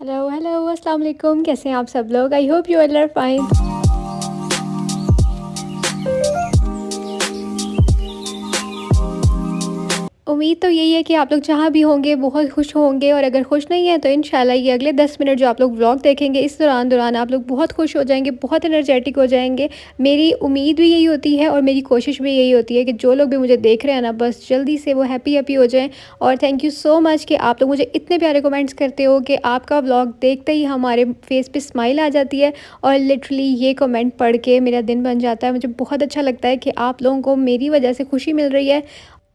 Hello hello अस्सलाम वालेकुम। कैसे हैं आप सब लोग? I hope you all are fine. उम्मीद तो यही है कि आप लोग जहाँ भी होंगे बहुत खुश होंगे, और अगर खुश नहीं है तो इंशाल्लाह ये अगले 10 मिनट जो आप लोग व्लॉग देखेंगे इस दौरान आप लोग बहुत खुश हो जाएंगे, बहुत एनर्जेटिक हो जाएंगे। मेरी उम्मीद भी यही होती है और मेरी कोशिश भी यही होती है कि जो लोग भी मुझे देख रहे हैं ना, बस जल्दी से वो हैप्पी हैप्पी हो जाएं। और थैंक यू सो मच कि आप लोग मुझे इतने प्यारे कमेंट्स करते हो कि आपका व्लॉग देखते ही हमारे फेस पे स्माइल आ जाती है। और लिटरली ये कमेंट पढ़ के मेरा दिन बन जाता है। मुझे बहुत अच्छा लगता है कि आप लोगों को मेरी वजह से खुशी मिल रही है।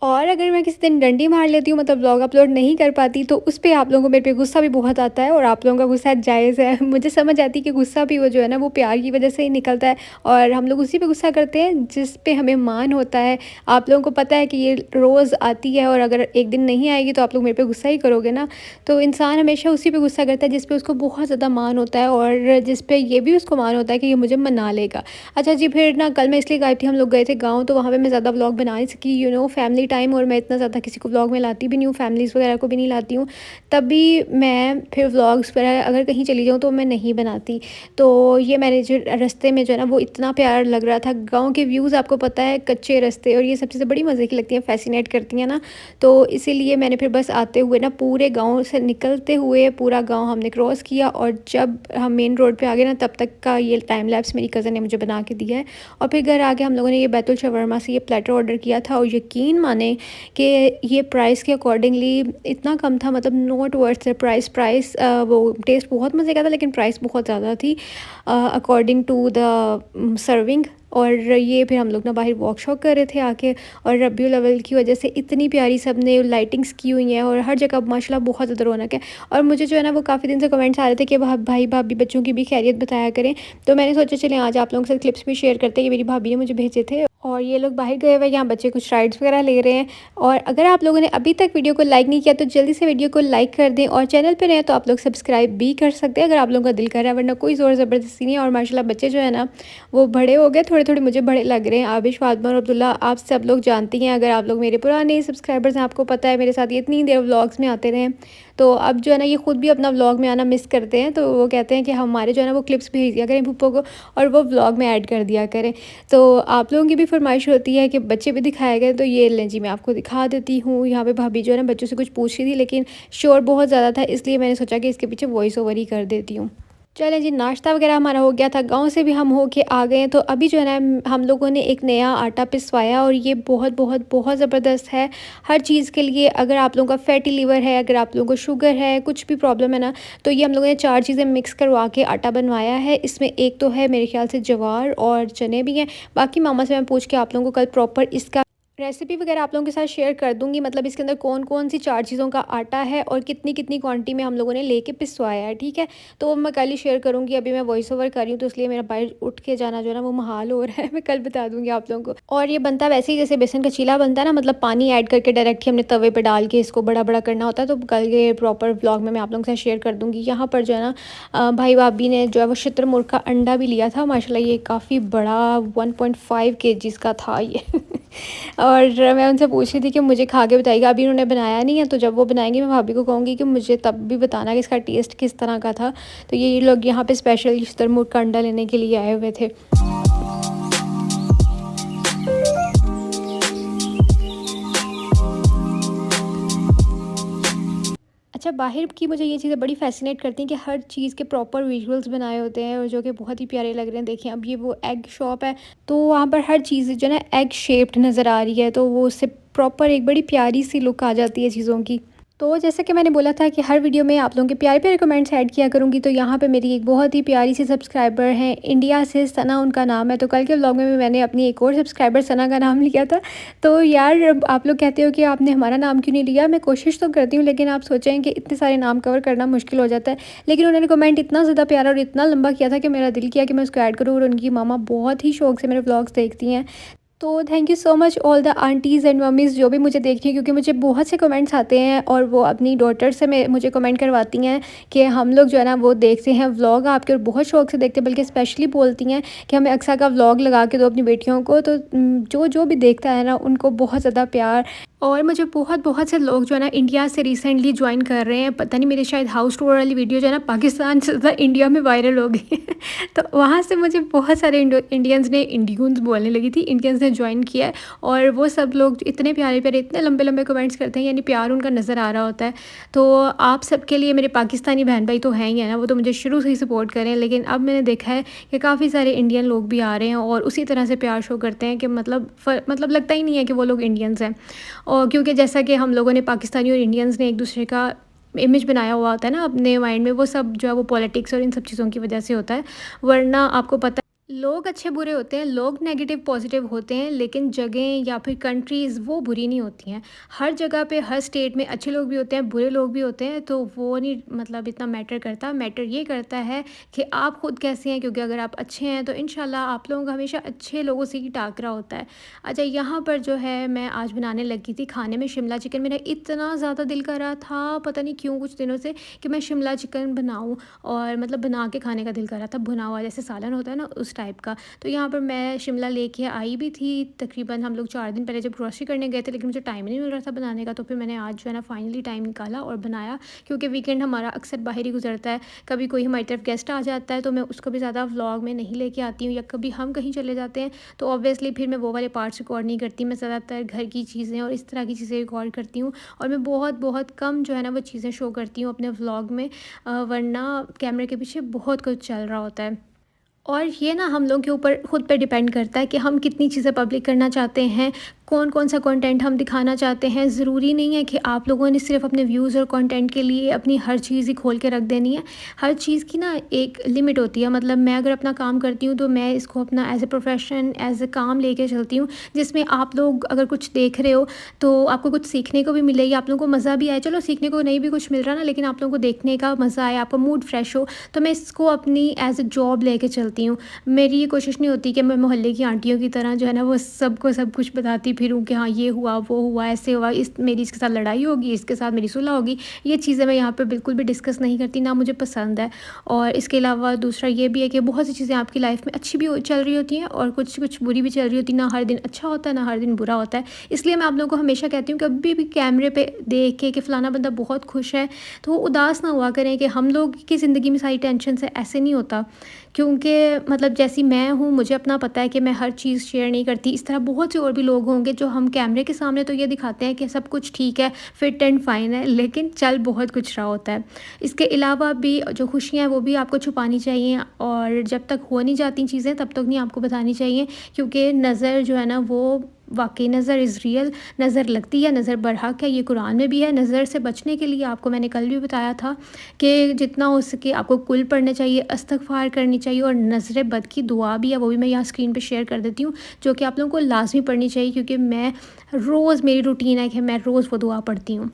और अगर मैं किसी दिन डंडी मार लेती हूँ, मतलब व्लॉग अपलोड नहीं कर पाती, तो उस पे आप लोगों को मेरे पे गुस्सा भी बहुत आता है। और आप लोगों का गुस्सा जायज़ है। मुझे समझ आती है कि गुस्सा भी वो जो है ना, वो प्यार की वजह से ही निकलता है। और हम लोग उसी पे गुस्सा करते हैं जिस पे हमें मान होता है। आप लोगों को पता है कि ये रोज़ आती है, और अगर एक दिन नहीं आएगी तो आप लोग मेरे पे गुस्सा ही करोगे ना। तो इंसान हमेशा उसी पे गुस्सा करता है जिस पे उसको बहुत ज़्यादा मान होता है, और जिस पे ये भी उसको मान होता है कि ये मुझे मना लेगा। अच्छा जी, फिर ना कल मैं इसलिए गई थी, हम लोग गए थे गाँव, तो वहाँ पे मैं ज़्यादा व्लॉग बना नहीं सकी, फैमिली टाइम। और मैं इतना ज़्यादा किसी को व्लॉग में लाती भी नहीं हूँ, फैमिलीज़ वगैरह को भी नहीं लाती हूँ। तब भी मैं फिर व्लॉग्स वगैरह अगर कहीं चली जाऊँ तो मैं नहीं बनाती। तो ये मैंने जो रास्ते में जो है ना, वो इतना प्यारा लग रहा था। गाँव के व्यूज़ आपको पता है, कच्चे रास्ते, और ये सब चीज़ें बड़ी मज़े की लगती हैं, फैसिनेट करती हैं ना। तो इसीलिए मैंने फिर बस आते हुए ना, पूरे गाँव से निकलते हुए पूरा गाँव हमने क्रॉस किया, और जब हम मेन रोड पे आ गए ना, तब तक का ये टाइम लैप्स मेरी कज़न ने मुझे बना के दिया है। और फिर घर आके हम लोगों ने ये बैतुल शवरमा से ये प्लेटर ऑर्डर किया था, और यकीन माने कि ये प्राइस के अकॉर्डिंगली इतना कम था, मतलब नॉट वर्थ द प्राइस। वो टेस्ट बहुत मज़े का था, लेकिन प्राइस बहुत ज़्यादा थी अकॉर्डिंग टू द सर्विंग। और ये फिर हम लोग ना बाहर वॉक शॉक कर रहे थे आके। और रबीउल अव्वल की वजह से इतनी प्यारी सब ने लाइटिंग्स की हुई हैं, और हर जगह माशाल्लाह बहुत ज़्यादा रौनक है। और मुझे जो है ना, वो काफ़ी दिन से कमेंट्स आ रहे थे कि भाई भाभी बच्चों की भी खैरियत बताया करें। तो मैंने सोचा चलें आज आप लोगों के साथ क्लिप्स भी शेयर करते हैं। ये मेरी भाभी ने मुझे भेजे थे, और ये लोग बाहर गए हुए हैं, यहाँ बच्चे कुछ राइड्स वगैरह ले रहे हैं। और अगर आप लोगों ने अभी तक वीडियो को लाइक नहीं किया तो जल्दी से वीडियो को लाइक कर दें, और चैनल पे नए तो आप लोग सब्सक्राइब भी कर सकते हैं अगर आप लोगों का दिल कर रहा है, वरना कोई ज़ोर ज़बरदस्ती नहीं है। और माशाल्लाह बच्चे जो है ना, वो बड़े हो गए, थोड़े थोड़े मुझे बड़े लग रहे हैं। आबिश, फातिमा और अब्दुल्ला, आप सब लोग जानती हैं, अगर आप लोग मेरे पुराने सब्सक्राइबर्स हैं, आपको पता है मेरे साथ ये इतनी देर व्लॉग्स में आते रहे हैं। तो अब जो है ना, ये खुद भी अपना व्लॉग में आना मिस करते हैं। तो वो कहते हैं कि हमारे जो है ना, वो क्लिप्स भेज दिया करें पप्पो को, और वो व्लॉग में ऐड कर दिया करें। तो आप लोगों की भी फरमाइश होती है कि बच्चे भी दिखाए गए, तो ये लें जी, मैं आपको दिखा देती हूँ। यहाँ पे भाभी जो है ना, बच्चों से कुछ पूछ रही थी, लेकिन शोर बहुत ज़्यादा था, इसलिए मैंने सोचा कि इसके पीछे वॉइस ओवर ही कर देती हूँ। चलें जी, नाश्ता वगैरह हमारा हो गया था, गांव से भी हम हो के आ गए हैं। तो अभी जो है ना, हम लोगों ने एक नया आटा पिसवाया, और ये बहुत बहुत बहुत ज़बरदस्त है हर चीज़ के लिए। अगर आप लोगों का फैटी लीवर है, अगर आप लोगों को शुगर है, कुछ भी प्रॉब्लम है ना, तो ये हम लोगों ने 4 चीज़ें मिक्स करवा के आटा बनवाया है। इसमें एक तो है मेरे ख्याल से जवार, और चने भी हैं। बाकी मामा से मैं पूछ के आप लोगों को कल प्रॉपर इसका रेसिपी वगैरह आप लोगों के साथ शेयर कर दूंगी, मतलब इसके अंदर कौन कौन सी 4 चीज़ों का आटा है और कितनी कितनी क्वांटिटी में हम लोगों ने लेके पिसवाया है, ठीक है। तो वो मैं कल ही शेयर करूंगी। अभी मैं वॉइस ओवर कर रही हूँ, तो इसलिए मेरा बाहर उठ के जाना जो है ना, वो महाल हो रहा है। मैं कल बता दूंगी आप लोगों को। और ये बनता है वैसे ही जैसे बेसन का चीला बनता है ना, मतलब पानी ऐड करके डायरेक्ट ही हमने तवे पर डाल के इसको बड़ा बड़ा करना होता है। तो कल के प्रॉपर ब्लॉग में मैं आप लोगों के साथ शेयर कर दूँगी। यहाँ पर जो है ना, भाई भाभी ने जो है वो शुतुरमुर्ग का अंडा भी लिया था। माशाल्लाह ये काफ़ी बड़ा 1.5 kg का था ये। और मैं उनसे पूछ रही थी कि मुझे खा के बताइएगा। अभी उन्होंने बनाया नहीं है, तो जब वो बनाएंगे मैं भाभी को कहूँगी कि मुझे तब भी बताना कि इसका टेस्ट किस तरह का था। तो ये लोग यहाँ पे स्पेशल शुतुरमुर्ग का अंडा लेने के लिए आए हुए थे। अच्छा, बाहर की मुझे ये चीज़ें बड़ी फ़ैसिनेट करती हैं कि हर चीज़ के प्रॉपर विजुअल्स बनाए होते हैं, और जो कि बहुत ही प्यारे लग रहे हैं। देखिए, अब ये वो एग शॉप है, तो वहाँ पर हर चीज़ जो है ना, एग शेप्ड नज़र आ रही है, तो वो उससे प्रॉपर एक बड़ी प्यारी सी लुक आ जाती है चीज़ों की। तो जैसा कि मैंने बोला था कि हर वीडियो में आप लोगों के प्यारे प्यारे कमेंट्स ऐड किया करूँगी। तो यहाँ पे मेरी एक बहुत ही प्यारी सी सब्सक्राइबर हैं, इंडिया से, सना उनका नाम है। तो कल के व्लॉग में भी मैंने अपनी एक और सब्सक्राइबर सना का नाम लिया था। तो यार, आप लोग कहते हो कि आपने हमारा नाम क्यों नहीं लिया। मैं कोशिश तो करती हूँ, लेकिन आप सोचें कि इतने सारे नाम कवर करना मुश्किल हो जाता है। लेकिन उन्होंने कमेंट इतना ज़्यादा प्यारा और इतना लंबा किया था कि मेरा दिल किया कि मैं उसको ऐड करूँ। और उनकी मामा बहुत ही शौक से मेरे व्लॉग्स देखती हैं। तो thank you so much all the aunties and mummy's जो भी मुझे देखती हैं, क्योंकि मुझे बहुत से कमेंट्स आते हैं, और वो अपनी डॉटर से मुझे कमेंट करवाती हैं कि हम लोग जो है ना, वो देखते हैं व्लॉग आपके, और बहुत शौक से देखते हैं, बल्कि स्पेशली बोलती हैं कि हमें अक्सा का व्लॉग लगा के दो अपनी बेटियों को। तो जो जो भी देखता है ना, उनको बहुत ज़्यादा प्यार और मुझे बहुत-बहुत से लोग जो है ना इंडिया से रिसेंटली जॉइन कर रहे हैं। पता नहीं मेरी शायद हाउस टूर वाली वीडियो जो है ना पाकिस्तान से ज़्यादा इंडिया में वायरल हो गई है। तो वहाँ से मुझे बहुत सारे इंडियंस ने इंडियंस बोलने लगी थी, इंडियंस ने जॉइन किया है। और वो सब लोग इतने प्यारे-प्यारे, इतने लंबे-लंबे कमेंट्स करते हैं, यानी प्यार उनका नज़र आ रहा होता है। तो आप सबके लिए मेरे पाकिस्तानी बहन-भाई तो हैं ही है ना, वो तो मुझे शुरू से ही सपोर्ट कर रहे हैं। लेकिन अब मैंने देखा है कि काफ़ी सारे इंडियन लोग भी आ रहे हैं और उसी तरह से प्यार शो करते हैं कि मतलब लगता ही नहीं है कि वो लोग इंडियंस हैं। और क्योंकि जैसा कि हम लोगों ने पाकिस्तानी और इंडियंस ने एक दूसरे का इमेज बनाया हुआ होता है ना अपने माइंड में, वो सब जो है वो पॉलिटिक्स और इन सब चीज़ों की वजह से होता है। वरना आपको पता है लोग अच्छे बुरे होते हैं, लोग नेगेटिव पॉजिटिव होते हैं, लेकिन जगहें या फिर कंट्रीज़ वो बुरी नहीं होती हैं। हर जगह पे हर स्टेट में अच्छे लोग भी होते हैं, बुरे लोग भी होते हैं। तो वो नहीं मतलब इतना मैटर करता, मैटर ये करता है कि आप खुद कैसे हैं। क्योंकि अगर आप अच्छे हैं तो इंशाल्लाह आप लोगों का हमेशा अच्छे लोगों से ही टाकरा होता है। अच्छा, यहाँ पर जो है मैं आज बनाने लगी थी खाने में शिमला चिकन। मेरा इतना ज़्यादा दिल कर रहा था, पता नहीं क्यों कुछ दिनों से, कि मैं शिमला चिकन बनाऊँ और मतलब बना के खाने का दिल कर रहा था। भुना हुआ जैसे सालन होता है ना, उस टाइप का। तो यहाँ पर मैं शिमला लेके आई भी थी। तकरीबन हम लोग 4 दिन पहले जब ग्रोसरी करने गए थे, लेकिन मुझे टाइम नहीं मिल रहा था बनाने का। तो फिर मैंने आज जो है ना फाइनली टाइम निकाला और बनाया। क्योंकि वीकेंड हमारा अक्सर बाहर ही गुजरता है। कभी कोई हमारी तरफ गेस्ट आ जाता है तो मैं उसको भी ज़्यादा व्लॉग में नहीं लेके आती हूँ, या कभी हम कहीं चले जाते हैं तो ऑब्वियसली फिर मैं वो वाले पार्ट्स रिकॉर्ड नहीं करती। मैं ज़्यादातर घर की चीज़ें और इस तरह की चीज़ें रिकॉर्ड करती हूँ। और मैं बहुत बहुत कम जो है ना वो चीज़ें शो करती हूँ अपने व्लॉग में। वरना कैमरे के पीछे बहुत कुछ चल रहा होता है। और ये ना हम लोग के ऊपर खुद पे डिपेंड करता है कि हम कितनी चीज़ें पब्लिक करना चाहते हैं, कौन-कौन सा कंटेंट हम दिखाना चाहते हैं। ज़रूरी नहीं है कि आप लोगों ने सिर्फ़ अपने व्यूज़ और कंटेंट के लिए अपनी हर चीज़ ही खोल के रख देनी है। हर चीज़ की ना एक लिमिट होती है। मतलब मैं अगर अपना काम करती हूँ तो मैं इसको अपना as a profession, as a काम लेके चलती हूँ, जिसमें आप लोग अगर कुछ देख रहे हो तो आपको कुछ सीखने को भी मिले, या आप लोगों को मज़ा भी आए। चलो सीखने को नहीं भी कुछ मिल रहा ना, लेकिन आप लोगों को देखने का मज़ा आए, आपका मूड फ्रेश हो, तो मैं इसको अपनी एज़ अ जॉब लेके चलती हूँ। मेरी ये कोशिश नहीं होती कि मैं मोहल्ले की आंटियों की तरह जो है ना वो सबको सब कुछ बताती फिरूँ कि हाँ ये हुआ, वो हुआ, ऐसे हुआ, इस मेरी इसके साथ लड़ाई होगी, इसके साथ मेरी सुलह होगी। ये चीज़ें मैं यहाँ पे बिल्कुल भी डिस्कस नहीं करती, ना मुझे पसंद है। और इसके अलावा दूसरा ये भी है कि बहुत सी चीज़ें आपकी लाइफ में अच्छी भी चल रही होती हैं और कुछ कुछ बुरी भी चल रही होती है। ना हर दिन अच्छा होता है, ना हर दिन बुरा होता है। इसलिए मैं आप लोगों को हमेशा कहती हूँ कि कभी भी कैमरे पे देख के कि फ़लाना बंदा बहुत खुश है तो उदास ना हुआ करें कि हम लोग की ज़िंदगी में सारी टेंशन है, ऐसे नहीं होता। क्योंकि मतलब जैसी मैं हूँ, मुझे अपना पता है कि मैं हर चीज़ शेयर नहीं करती। इस तरह बहुत से और भी लोग होंगे जो हम कैमरे के सामने तो ये दिखाते हैं कि सब कुछ ठीक है, फिट एंड फाइन है, लेकिन चल बहुत कुछ रहा होता है। इसके अलावा भी जो खुशियाँ हैं वो भी आपको छुपानी चाहिए, और जब तक हो नहीं जाती चीज़ें तब तक नहीं आपको बतानी चाहिए। क्योंकि नज़र जो है ना वो वाक़ई नज़र इज़ रियल, नज़र लगती है, नज़र बरहक है, ये कुरान में भी है। नज़र से बचने के लिए आपको मैंने कल भी बताया था कि जितना हो सके आपको कुल पढ़ने चाहिए, इस्तिग़फ़ार करनी चाहिए, और नज़र बद की दुआ भी है, वो भी मैं यहाँ स्क्रीन पे शेयर कर देती हूँ, जो कि आप लोगों को लाज़मी पढ़नी चाहिए। क्योंकि मैं रोज़, मेरी रूटीन है कि मैं रोज़ वो दुआ पढ़ती हूँ।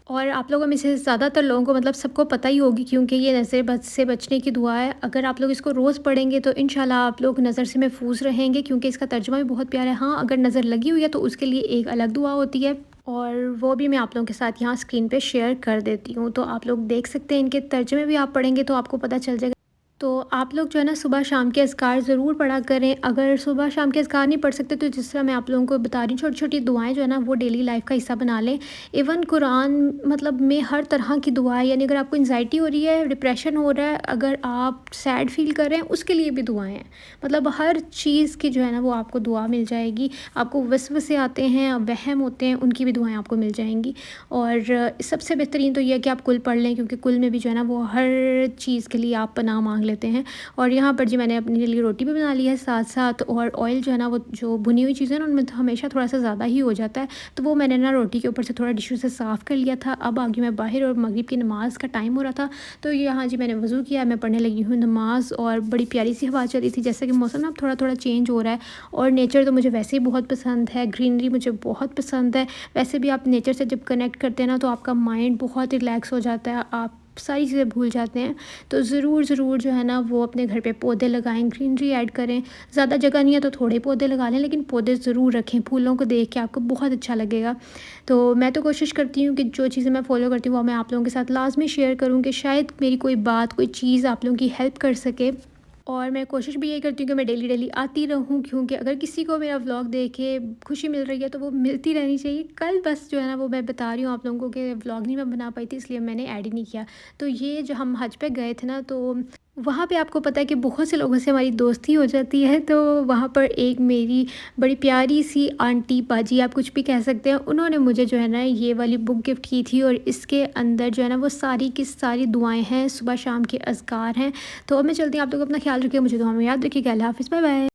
और आप लोगों में से ज़्यादातर लोगों को मतलब सबको पता ही होगी, क्योंकि ये नज़र बद से बचने की दुआ है। अगर आप लोग इसको रोज़ पढ़ेंगे तो इंशाल्लाह आप लोग नज़र से महफूज रहेंगे। क्योंकि इसका तर्जुमा भी बहुत प्यारा है। हाँ, अगर नज़र लगी हुई है तो उसके लिए एक अलग दुआ होती है, और वो भी मैं आप लोगों के साथ यहाँ स्क्रीन पे शेयर कर देती हूँ। तो आप लोग देख सकते हैं, इनके तर्जुमे भी आप पढ़ेंगे तो आपको पता चल जाएगा। तो आप लोग जो है ना सुबह शाम के अज़कार ज़रूर पढ़ा करें। अगर सुबह शाम के अज़कार नहीं पढ़ सकते तो जिस तरह मैं आप लोगों को बता रही हूँ, छोटी-छोटी दुआएँ जो है ना वो डेली लाइफ़ का हिस्सा बना लें। इवन कुरान मतलब में हर तरह की दुआएँ, यानी अगर आपको एंग्ज़ायटी हो रही है, डिप्रेशन हो रहा है, अगर आप सैड फ़ील कर रहे हैं, उसके लिए भी दुआएँ हैं। मतलब हर चीज़ की जो है ना वो आपको दुआ मिल जाएगी। आपको वसवसे आते हैं, वहम होते हैं, उनकी भी दुआएँ आपको मिल जाएँगी। और सबसे बेहतरीन तो ये है कि आप कुल पढ़ लें, क्योंकि कुल में भी जो है ना वो हर चीज़ के लिए आप पनाह मांग लेते हैं। और यहाँ पर जी मैंने अपने लिए रोटी भी बना ली है साथ साथ, और ऑयल जो है ना वो जो भुनी हुई चीज़ें ना उनमें तो हमेशा थोड़ा सा ज़्यादा ही हो जाता है, तो वो मैंने ना रोटी के ऊपर से थोड़ा टिश्यू से साफ़ कर लिया था। अब आ गई मैं बाहर, और मगरिब की नमाज़ का टाइम हो रहा था, तो यहाँ जी मैंने वज़ू किया, मैं पढ़ने लगी हूँ नमाज़। और बड़ी प्यारी सी हवा चल रही थी, जैसे कि मौसम ना थोड़ा थोड़ा चेंज हो रहा है। और नेचर तो मुझे वैसे ही बहुत पसंद है, ग्रीनरी मुझे बहुत पसंद है। वैसे भी आप नेचर से जब कनेक्ट करते हैं ना तो आपका माइंड बहुत रिलैक्स हो जाता है, आप सारी चीज़ें भूल जाते हैं। तो ज़रूर ज़रूर जो है ना वो अपने घर पे पौधे लगाएं, ग्रीनरी ऐड करें। ज़्यादा जगह नहीं है तो थोड़े पौधे लगा लें, लेकिन पौधे ज़रूर रखें। फूलों को देख के आपको बहुत अच्छा लगेगा। तो मैं तो कोशिश करती हूँ कि जो चीज़ें मैं फ़ॉलो करती हूँ वो मैं आप लोगों के साथ लाज़मी शेयर करूँ, कि शायद मेरी कोई बात, कोई चीज़ आप लोगों की हेल्प कर सके। और मैं कोशिश भी यही करती हूँ कि मैं डेली डेली आती रहूँ, क्योंकि अगर किसी को मेरा व्लॉग देख के खुशी मिल रही है तो वो मिलती रहनी चाहिए। कल बस जो है ना वो मैं बता रही हूँ आप लोगों को कि व्लॉग नहीं मैं बना पाई थी, इसलिए मैंने ऐड ही नहीं किया। तो ये जो हम हज पे गए थे ना, तो वहाँ पे आपको पता है कि बहुत से लोगों से हमारी दोस्ती हो जाती है। तो वहाँ पर एक मेरी बड़ी प्यारी सी आंटी पाजी आप कुछ भी कह सकते हैं, उन्होंने मुझे जो है ना ये वाली बुक गिफ्ट की थी, और इसके अंदर जो है ना वो सारी की सारी दुआएं हैं, सुबह शाम के अज़कार हैं। तो अब मैं चलती हूँ, आप लोग अपना ख्याल रखिए, मुझे दुआ में याद रखिएगा। अल्लाह हाफ़िज़, बाय बाय।